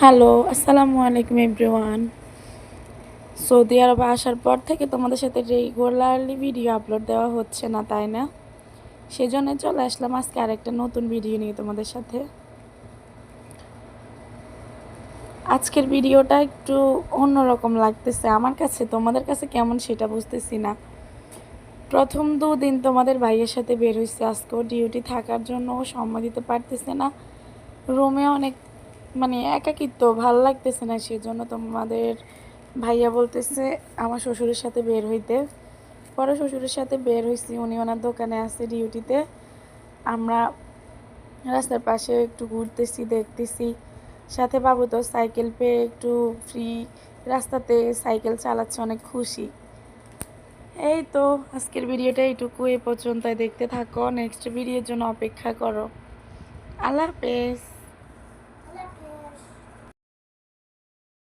Hello, আসসালামু আলাইকুম everyone. Saudi আরবে আসার পর থেকে তোমাদের সাথে রেগুলারলি ভিডিও আপলোড দেওয়া হচ্ছে না, তাই না? সেজন্য চলে আসলাম আজকে আরেকটা নতুন ভিডিও নিয়ে তোমাদের সাথে। আজকের ভিডিওটা একটু অন্যরকম লাগতেছে আমার কাছে, তোমাদের কাছে কেমন সেটা বুঝতেছি না। প্রথম 2 দিন তোমাদের ভাইয়ের সাথে বের হইছি, আজকেও ডিউটি থাকার জন্য ও সময় দিতে পারতেছে না। রুমে অনেক একাকিত্ব, ভাল লাগতেছে না, সেজন্য তোমাদের ভাইয়া বলতেছে আমার শ্বশুরের সাথে বের হইতে। পরে শ্বশুরের সাথে বের হইছি, উনি ওনার দোকানে আছে ডিউটিতে। আমরা রাস্তার পাশে একটু ঘুরতেছি, দেখতেছি। সাথে বাবু তো সাইকেল পেয়ে একটু ফ্রি রাস্তাতে সাইকেল চালাচ্ছে, অনেক খুশি। এই তো আজকের ভিডিওটা এইটুকু, এ পর্যন্ত দেখতে থাকো, নেক্সট ভিডিওর জন্য অপেক্ষা করো। আল্লাহ হাফেজ।